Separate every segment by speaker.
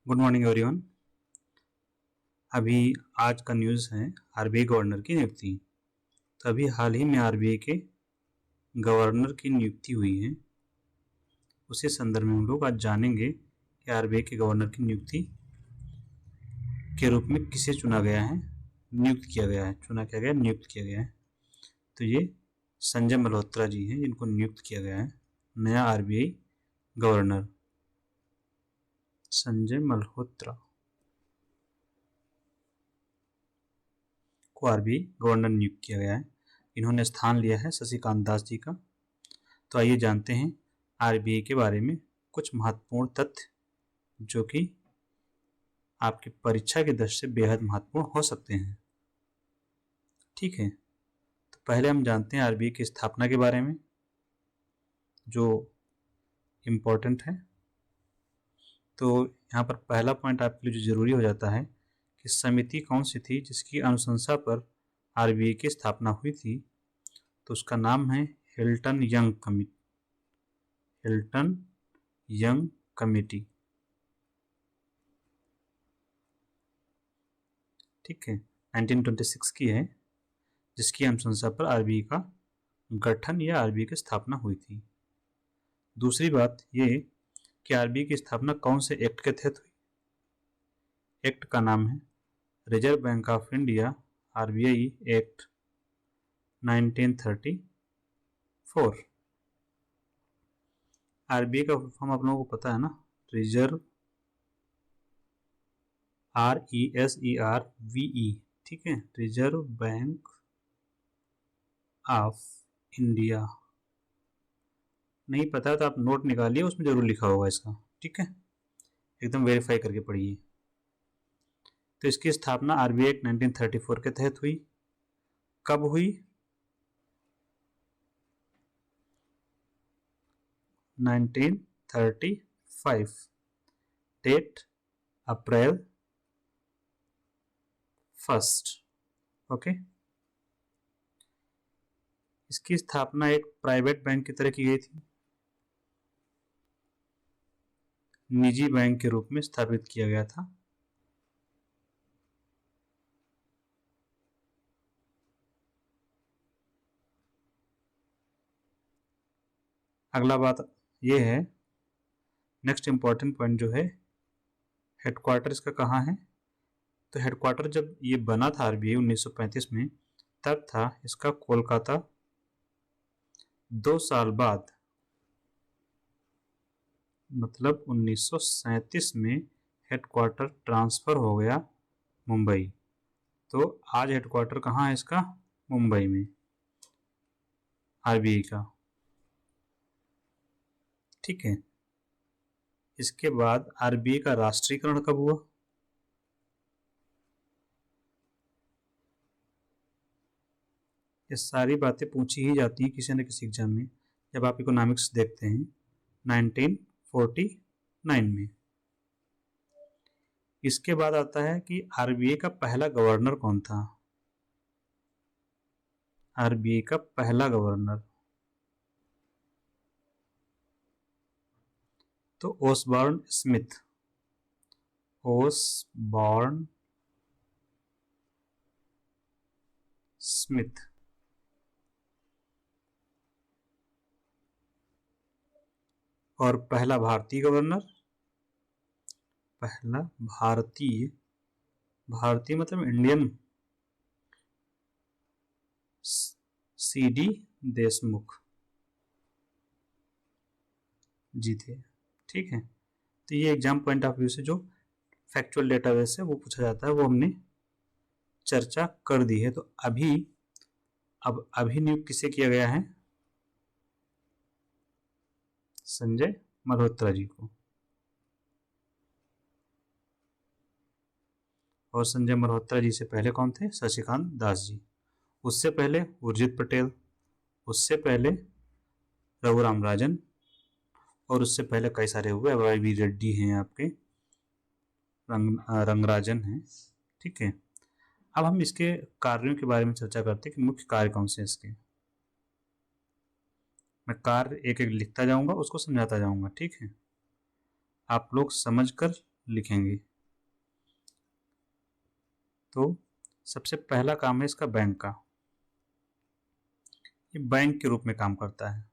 Speaker 1: Good morning everyone. अभी आज का न्यूज़ है आरबीआई गवर्नर की नियुक्ति। तो अभी हाल ही में आरबीआई के गवर्नर की नियुक्ति हुई है। उसी संदर्भ में हम लोग आज जानेंगे कि आरबीआई के गवर्नर की नियुक्ति के रूप में किसे चुना गया है, नियुक्त किया गया है। चुना किया गया, नियुक्त किया गया है। तो ये संजय मल्होत्रा जी हैं जिनको नियुक्त किया गया है नया आरबीआई गवर्नर। संजय मल्होत्रा को आरबीआई गवर्नर नियुक्त किया गया है। इन्होंने स्थान लिया है शशिकांत दास जी का। तो आइए जानते हैं आरबीआई के बारे में कुछ महत्वपूर्ण तथ्य जो कि आपकी परीक्षा की दृष्टि से बेहद महत्वपूर्ण हो सकते हैं। ठीक है, तो पहले हम जानते हैं आरबीआई की स्थापना के बारे में जो इम्पोर्टेंट है। तो यहाँ पर पहला पॉइंट आपके लिए जो जरूरी हो जाता है कि समिति कौन सी थी जिसकी अनुशंसा पर आरबीआई की स्थापना हुई थी। तो उसका नाम है Hilton young committee. Hilton young committee. ठीक है, 1926 की है जिसकी अनुशंसा पर आरबीआई का गठन या आरबीआई की स्थापना हुई थी। दूसरी बात ये कि आरबीआई की स्थापना कौन से एक्ट के तहत हुई। एक्ट का नाम है reserve bank of India RBI act 1934। RBI का फॉर्म आप लोगों को पता है ना, रिजर्व RESERVE। ठीक है, रिजर्व बैंक ऑफ इंडिया। नहीं पता तो आप नोट निकालिए, उसमें जरूर लिखा होगा इसका। ठीक है, एकदम वेरीफाई करके पढ़िए। तो इसकी स्थापना आरबीआई एक्ट 1934 के तहत हुई। कब हुई? 1935। डेट अप्रैल 1। ओके, इसकी स्थापना एक प्राइवेट बैंक की तरह की गई थी, निजी बैंक के रूप में स्थापित किया गया था। अगला बात यह है, नेक्स्ट इंपॉर्टेंट पॉइंट जो है, हेडक्वार्टर इसका कहाँ है। तो हेडक्वार्टर जब ये बना था आरबीआई 1935 में, तब था इसका कोलकाता। 2 साल बाद मतलब 1937 में हेडक्वार्टर ट्रांसफर हो गया मुंबई। तो आज हेडक्वार्टर कहाँ है इसका? मुंबई में, आरबीआई का। ठीक है, इसके बाद आरबीआई का राष्ट्रीयकरण कब हुआ? ये सारी बातें पूछी ही जाती हैं किसी न किसी एग्जाम में जब आप इकोनॉमिक्स देखते हैं। 1949 में। इसके बाद आता है कि आरबीआई का पहला गवर्नर कौन था। आरबीआई का पहला गवर्नर तो ओसबॉर्न स्मिथ। Osborne Smith. और पहला भारतीय गवर्नर, पहला भारतीय, भारतीय मतलब इंडियन, सीडी देशमुख जी थे। ठीक है, तो ये एग्जाम पॉइंट ऑफ व्यू से जो फैक्चुअल डेटाबेस है वो पूछा जाता है, वो हमने चर्चा कर दी है। तो अभी नियुक्त किसे किया गया है? संजय मल्होत्रा जी को। और संजय मल्होत्रा जी से पहले कौन थे? शशिकांत दास जी। उससे पहले उर्जित पटेल, उससे पहले रघुराम राजन, और उससे पहले कई सारे हुए। वाई रेड्डी हैं आपके, रंगराजन हैं। ठीक है, अब हम इसके कार्यों के बारे में चर्चा करते हैं कि मुख्य कार्य कौन से इसके। मैं कार्य एक एक लिखता जाऊंगा, उसको समझाता जाऊंगा। ठीक है, आप लोग समझकर लिखेंगे। तो सबसे पहला काम है इसका बैंक का। ये बैंक के रूप में काम करता है,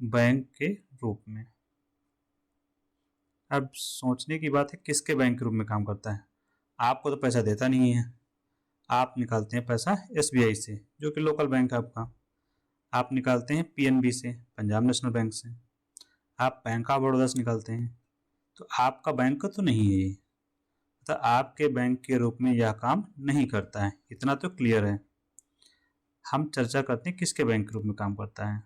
Speaker 1: बैंक के रूप में। अब सोचने की बात है किसके बैंक के रूप में काम करता है। आपको तो पैसा देता नहीं है, आप निकालते हैं पैसा SBI से, जो कि लोकल बैंक है आपका। आप निकालते हैं PNB से, पंजाब नेशनल बैंक से। आप बैंक ऑफ बड़ौदा से निकालते हैं। तो आपका बैंक तो नहीं है ये, तो आपके बैंक के रूप में यह काम नहीं करता है, इतना तो क्लियर है। हम चर्चा करते हैं किसके बैंक के रूप में काम करता है।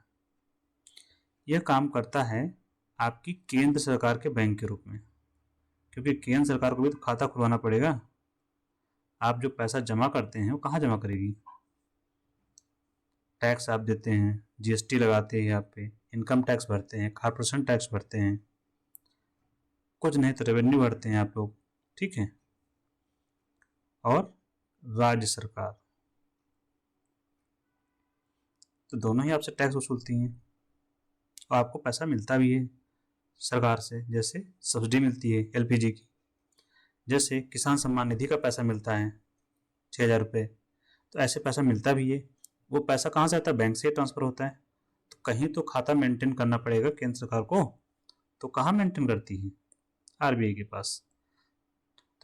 Speaker 1: यह काम करता है आपकी केंद्र सरकार के बैंक के रूप में, क्योंकि केंद्र सरकार को भी तो खाता खुलवाना पड़ेगा। आप जो पैसा जमा करते हैं वो कहाँ जमा करेगी? टैक्स आप देते हैं, GST लगाते हैं, यहाँ पे इनकम टैक्स भरते हैं, कॉर्पोरेशन टैक्स भरते हैं, कुछ नहीं तो रेवेन्यू भरते हैं आप लोग, ठीक है। और राज्य सरकार, तो दोनों ही आपसे टैक्स वसूलती हैं और आपको पैसा मिलता भी है सरकार से। जैसे सब्सिडी मिलती है LPG की, जैसे किसान सम्मान निधि का पैसा मिलता है 6,000 रुपये, तो ऐसे पैसा मिलता भी है। वो पैसा कहाँ से आता है? बैंक से ट्रांसफ़र होता है। तो कहीं तो खाता मेंटेन करना पड़ेगा केंद्र सरकार को, तो कहाँ मेंटेन करती है? RBI के पास।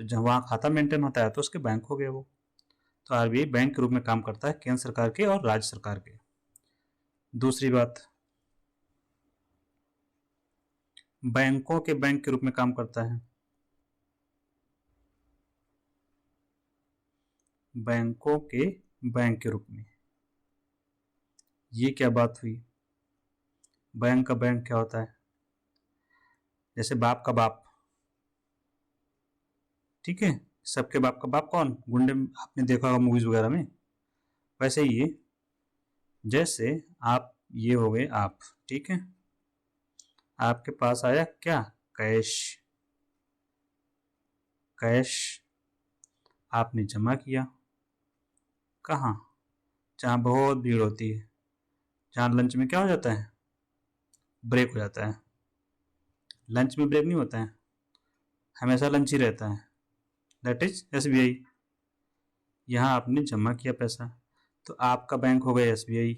Speaker 1: तो जब वहाँ खाता मेंटेन होता है तो उसके बैंक हो गए वो। तो RBI बैंक के रूप में काम करता है केंद्र सरकार के और राज्य सरकार के। दूसरी बात, बैंकों के बैंक के रूप में काम करता है। बैंकों के बैंक के रूप में, ये क्या बात हुई? बैंक का बैंक क्या होता है? जैसे बाप का बाप, ठीक है, सबके बाप का बाप कौन? गुंडे, आपने देखा होगा मूवीज वगैरह में। वैसे ही ये, जैसे आप ये हो गए आप, ठीक है, आपके पास आया क्या? कैश। कैश आपने जमा किया कहाँ? जहाँ बहुत भीड़ होती है, जहाँ लंच में क्या हो जाता है? ब्रेक हो जाता है। लंच में ब्रेक नहीं होता है, हमेशा लंच ही रहता है। That is SBI। यहाँ आपने जमा किया पैसा, तो आपका बैंक हो गया SBI।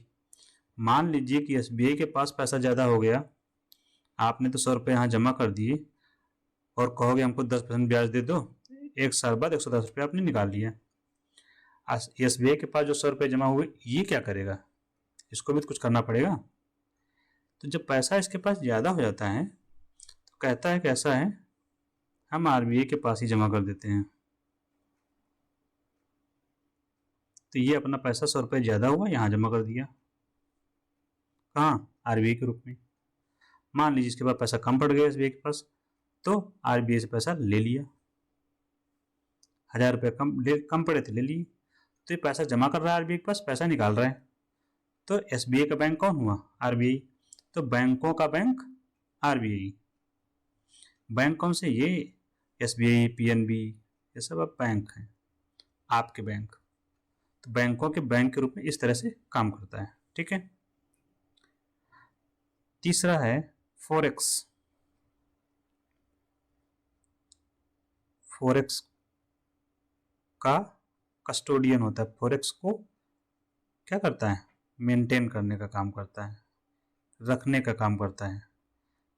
Speaker 1: मान लीजिए कि SBI के पास पैसा ज़्यादा हो गया, आपने तो 100 रुपये यहाँ जमा कर दिए और कहोगे हमको 10% ब्याज दे दो, 1 साल बाद 110 रुपये आपने निकाल लिया। SBI के पास जो 100 रुपये जमा हुए, ये क्या करेगा? इसको भी तो कुछ करना पड़ेगा। तो जब पैसा इसके पास ज़्यादा हो जाता है तो कहता है कैसा है, हम RBI के पास ही जमा कर देते हैं। तो ये अपना पैसा 100 रुपये ज़्यादा हुआ, यहाँ जमा कर दिया। कहाँ? RBI के रूप में। मान लीजिए इसके पास पैसा कम पड़ गया SBI के पास, तो RBI से पैसा ले लिया, 1,000 रुपये कम पड़े थे, ले लिए। तो ये पैसा जमा कर रहा है RBI के पास, पैसा निकाल रहा है। तो SBI का बैंक कौन हुआ? RBI। तो बैंकों का बैंक RBI। बैंक कौन से? ये SBI, PNB, ये सब अब बैंक हैं, आपके बैंक। तो बैंकों के बैंक के रूप में इस तरह से काम करता है, ठीक है। तीसरा है फॉरेक्स। फॉरेक्स का कस्टोडियन होता है। फॉरेक्स को क्या करता है? मेंटेन करने का काम करता है, रखने का काम करता है।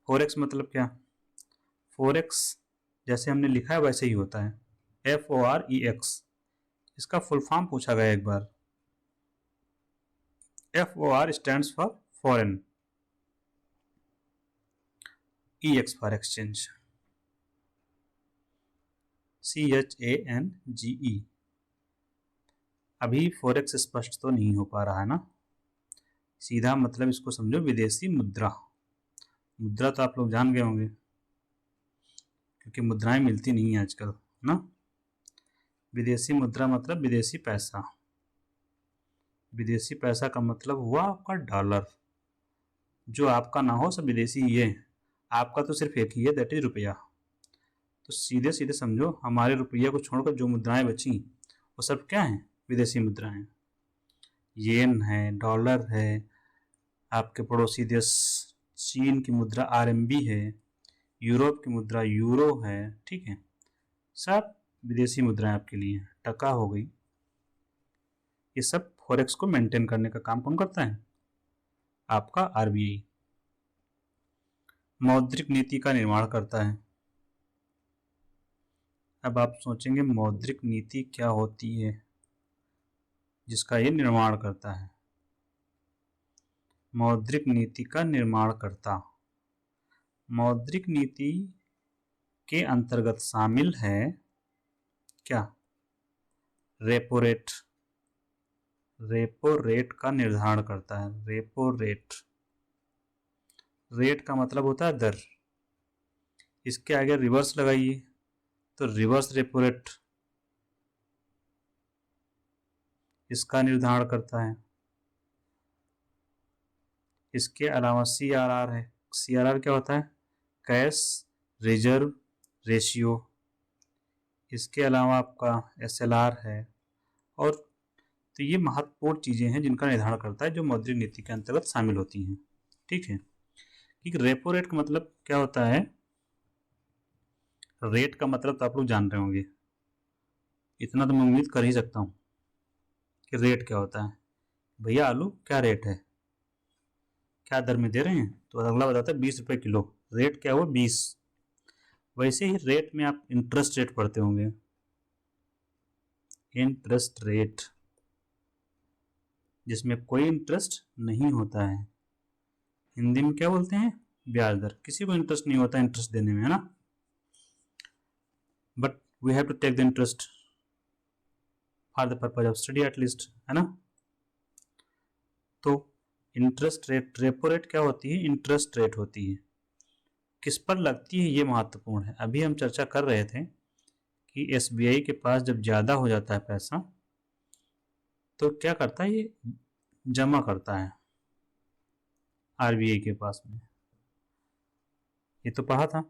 Speaker 1: फॉरेक्स मतलब क्या? फॉरेक्स जैसे हमने लिखा है वैसे ही होता है, FOREX। इसका फुल फॉर्म पूछा गया एक बार। FOR stands for foreign, EX for exchange, CHANGE। अभी फॉरेक्स स्पष्ट तो नहीं हो पा रहा है ना। सीधा मतलब इसको समझो विदेशी मुद्रा। मुद्रा तो आप लोग जान गए होंगे, क्योंकि मुद्राएं मिलती नहीं है आजकल ना। विदेशी मुद्रा मतलब विदेशी पैसा। विदेशी पैसा का मतलब हुआ आपका डॉलर। जो आपका ना हो सब विदेशी ही है, आपका तो सिर्फ एक ही है, दैट इज रुपया। तो सीधे सीधे समझो हमारे रुपया को छोड़कर जो मुद्राएं बची वो सब क्या हैं? विदेशी मुद्राएं। येन है, डॉलर है, आपके पड़ोसी देश चीन की मुद्रा RMB है, यूरोप की मुद्रा यूरो है, ठीक है, सब विदेशी मुद्राएं आपके लिए हैं। टका हो गई, ये सब फॉरेक्स को मेंटेन करने का काम कौन करता है? आपका आरबीआई। मौद्रिक नीति का निर्माण करता है। अब आप सोचेंगे मौद्रिक नीति क्या होती है जिसका ये निर्माण करता है? मौद्रिक नीति का निर्माण करता, मौद्रिक नीति के अंतर्गत शामिल है क्या? Repo rate. रेपो रेट का निर्धारण करता है। रेपो रेट, रेट का मतलब होता है दर, इसके आगे रिवर्स लगाइए तो रिवर्स रेपो रेट इसका निर्धारण करता है। इसके अलावा CRR है। CRR क्या होता है? Cash reserve ratio. इसके अलावा आपका SLR है। और तो ये महत्वपूर्ण चीज़ें हैं जिनका निर्धारण करता है, जो मौद्रिक नीति के अंतर्गत शामिल होती हैं, ठीक है। कि रेपो रेट का मतलब क्या होता है? रेट का मतलब तो आप लोग जान रहे होंगे, इतना तो मैं उम्मीद कर ही सकता हूँ कि रेट क्या होता है। भैया आलू क्या रेट है, क्या दर में दे रहे हैं? तो अगला बताता है 20 रुपये किलो। रेट क्या हुआ? 20। वैसे ही रेट में आप इंटरेस्ट रेट पढ़ते होंगे, इंटरेस्ट रेट, जिसमें कोई इंटरेस्ट नहीं होता है। हिंदी में क्या बोलते हैं? ब्याज दर। किसी को इंटरेस्ट नहीं होता इंटरेस्ट देने में, है ना, but we have to take the interest for the purpose of study at least, है ना। तो इंटरेस्ट रेट, रेपो रेट क्या होती है? इंटरेस्ट रेट होती है। किस पर लगती है ये महत्वपूर्ण है। अभी हम चर्चा कर रहे थे कि SBI के पास जब ज़्यादा हो जाता है पैसा तो क्या करता है? ये जमा करता है RBI के पास में, ये तो पढ़ा था।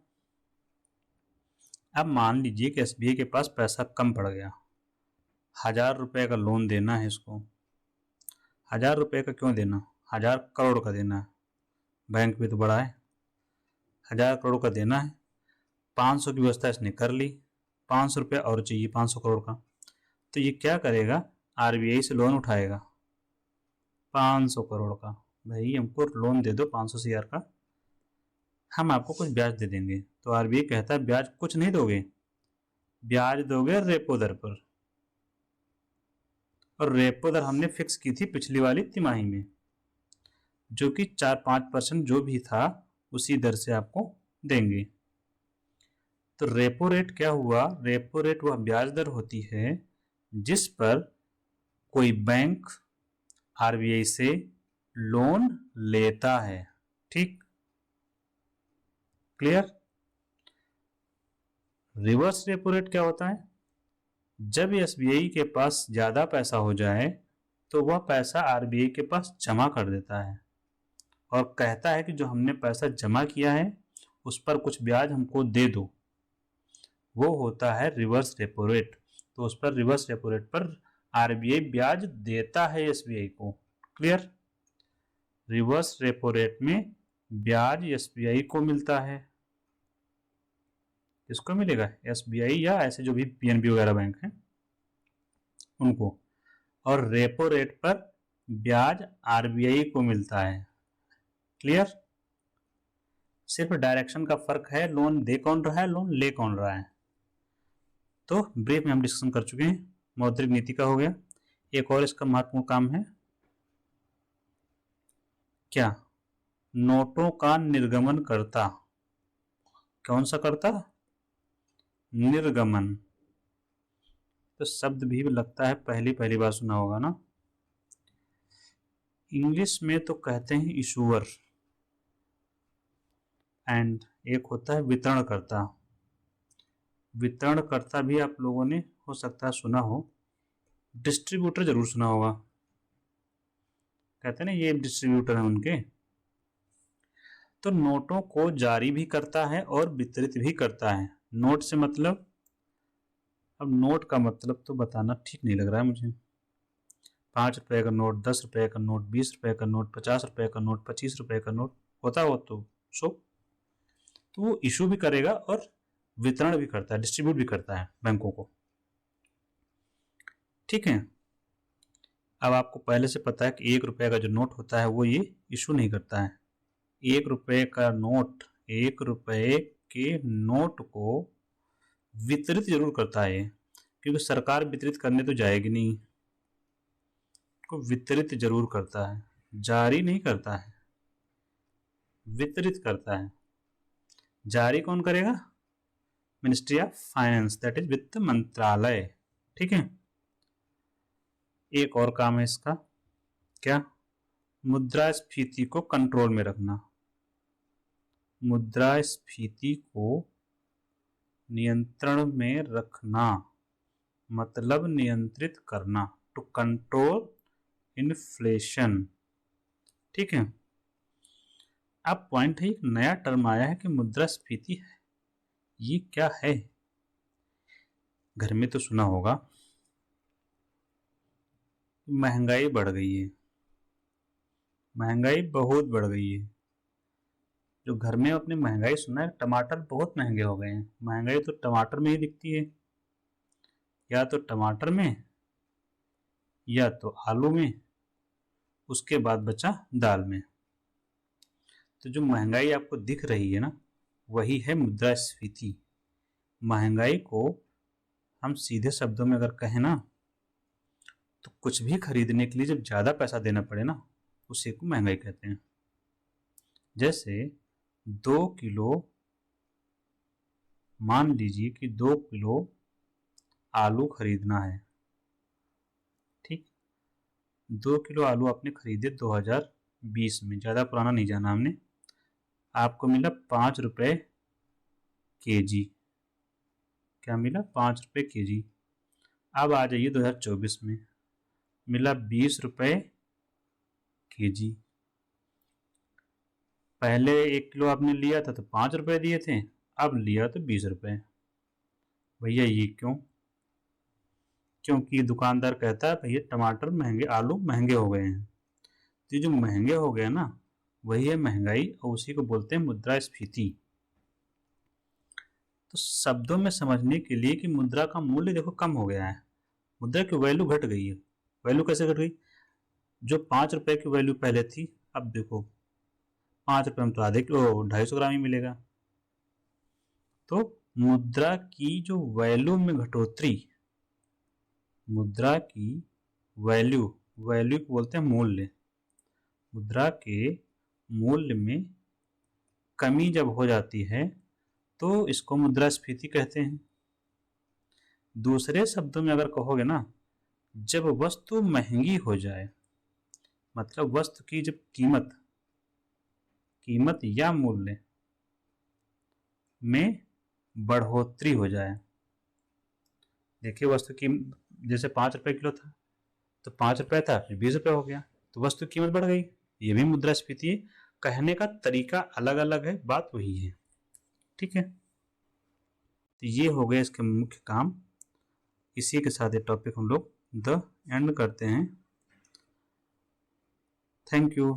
Speaker 1: अब मान लीजिए कि SBI के पास पैसा कम पड़ गया, 1000 रुपये का लोन देना है इसको। 1000 रुपये का क्यों देना? 1000 करोड़ का देना है, बैंक भी तो बड़ा है। 1000 करोड़ का देना है, 500 की व्यवस्था इसने कर ली, 500 रुपये और चाहिए 500 करोड़ का। तो ये क्या करेगा? RBI से लोन उठाएगा 500 करोड़ का। भाई हमको लोन दे दो 500 CR का, हम आपको कुछ ब्याज दे देंगे। तो RBI कहता है ब्याज कुछ नहीं दोगे, ब्याज दोगे रेपो दर पर। और रेपो दर हमने फिक्स की थी पिछली वाली तिमाही में, जो कि 4-5% जो भी था उसी दर से आपको देंगे। तो रेपो रेट क्या हुआ? रेपो रेट वह ब्याज दर होती है जिस पर कोई बैंक RBI से लोन लेता है, ठीक, क्लियर। रिवर्स रेपो रेट क्या होता है? जब SBI के पास ज्यादा पैसा हो जाए तो वह पैसा RBI के पास जमा कर देता है और कहता है कि जो हमने पैसा जमा किया है उस पर कुछ ब्याज हमको दे दो। वो होता है रिवर्स रेपो रेट। तो उस पर रिवर्स रेपो रेट पर RBI ब्याज देता है SBI को, क्लियर। रिवर्स रेपो रेट में ब्याज SBI को मिलता है। किसको मिलेगा? SBI या ऐसे जो भी PNB वगैरह बैंक हैं उनको। और रेपो रेट पर ब्याज RBI को मिलता है, क्लियर। सिर्फ डायरेक्शन का फर्क है, लोन दे कौन रहा है, लोन ले कौन रहा है। तो ब्रीफ में हम डिस्कशन कर चुके हैं, मौद्रिक नीति का हो गया। एक और इसका महत्वपूर्ण काम है क्या? नोटों का निर्गमन करता। कौन सा करता? निर्गमन। तो शब्द भी लगता है पहली बार सुना होगा ना। इंग्लिश में तो कहते हैं इशूअर, एंड एक होता है वितरणकर्ता। वितरणकर्ता भी आप लोगों ने हो सकता है सुना हो, डिस्ट्रीब्यूटर जरूर सुना होगा। कहते हैं ना ये डिस्ट्रीब्यूटर है उनके। तो नोटों को जारी भी करता है और वितरित भी करता है। नोट से मतलब, अब नोट का मतलब तो बताना ठीक नहीं लग रहा है मुझे। 5 रुपए का नोट, 10 रुपए का नोट, 20 रुपए का नोट, 50 रुपए का नोट, 25 रुपए का नोट होता हो तो सो तो वो इशू भी करेगा और वितरण भी करता है, डिस्ट्रीब्यूट भी करता है बैंकों को। ठीक है, अब आपको पहले से पता है कि 1 रुपये का जो नोट होता है वो ये इशू नहीं करता है। 1 रुपये का नोट, 1 रुपये के नोट को वितरित जरूर करता है ये, क्योंकि सरकार वितरित करने तो जाएगी नहीं, को वितरित जरूर करता है, जारी नहीं करता है, वितरित करता है। जारी कौन करेगा? Ministry of finance, that is वित्त मंत्रालय। ठीक है, एक और काम है इसका, क्या? मुद्रास्फीति को कंट्रोल में रखना, मुद्रास्फीति को नियंत्रण में रखना, मतलब नियंत्रित करना, टू कंट्रोल इन्फ्लेशन। ठीक है, अब पॉइंट है, एक नया टर्म आया है कि मुद्रास्फीति है, ये क्या है? घर में तो सुना होगा, महंगाई बढ़ गई है, महंगाई बहुत बढ़ गई है। जो घर में अपने महंगाई सुना है, टमाटर बहुत महंगे हो गए हैं। महंगाई तो टमाटर में ही दिखती है, या तो टमाटर में या तो आलू में, उसके बाद बचा दाल में। तो जो महंगाई आपको दिख रही है ना, वही है मुद्रास्फीति। महंगाई को हम सीधे शब्दों में अगर कहें ना, तो कुछ भी खरीदने के लिए जब ज़्यादा पैसा देना पड़े ना, उसी को महंगाई कहते हैं। जैसे 2 किलो, मान लीजिए कि 2 किलो आलू खरीदना है। ठीक, 2 किलो आलू आपने खरीदे 2020 में, ज़्यादा पुराना नहीं जाना हमने। आपको मिला 5 रुपये केजी। क्या मिला? 5 रुपये केजी। अब आ जाइए 2024 में, मिला 20 रुपये केजी। पहले 1 किलो आपने लिया था तो 5 रुपये दिए थे, अब लिया तो 20 रुपये। भैया ये क्यों? क्योंकि दुकानदार कहता है भैया टमाटर महंगे, आलू महंगे हो गए हैं। तो ये जो महंगे हो गए ना, वही है महंगाई, और उसी को बोलते हैं मुद्रास्फीति। तो शब्दों में समझने के लिए कि मुद्रा का मूल्य देखो कम हो गया है, मुद्रा की वैल्यू घट गई है। वैल्यू कैसे घट गई? जो 5 रुपए की वैल्यू पहले थी, अब देखो 5 रुपये में तो आधे किलो 250 ग्राम ही मिलेगा। तो मुद्रा की जो वैल्यू में घटोतरी, मुद्रा की वैल्यू, वैल्यू को बोलते हैं मूल्य, मुद्रा के मूल्य में कमी जब हो जाती है तो इसको मुद्रास्फीति कहते हैं। दूसरे शब्दों में अगर कहोगे ना, जब वस्तु महंगी हो जाए, मतलब वस्तु की जब कीमत या मूल्य में बढ़ोतरी हो जाए। देखिए, वस्तु की जैसे 5 रुपये किलो था, तो 5 रुपये था, फिर 20 रुपये हो गया, तो वस्तु की कीमत बढ़ गई। ये भी मुद्रास्फीति है। कहने का तरीका अलग अलग है, बात वही है। ठीक है, तो ये हो गए इसके मुख्य काम। इसी के साथ ये टॉपिक हम लोग द एंड करते हैं। Thank you.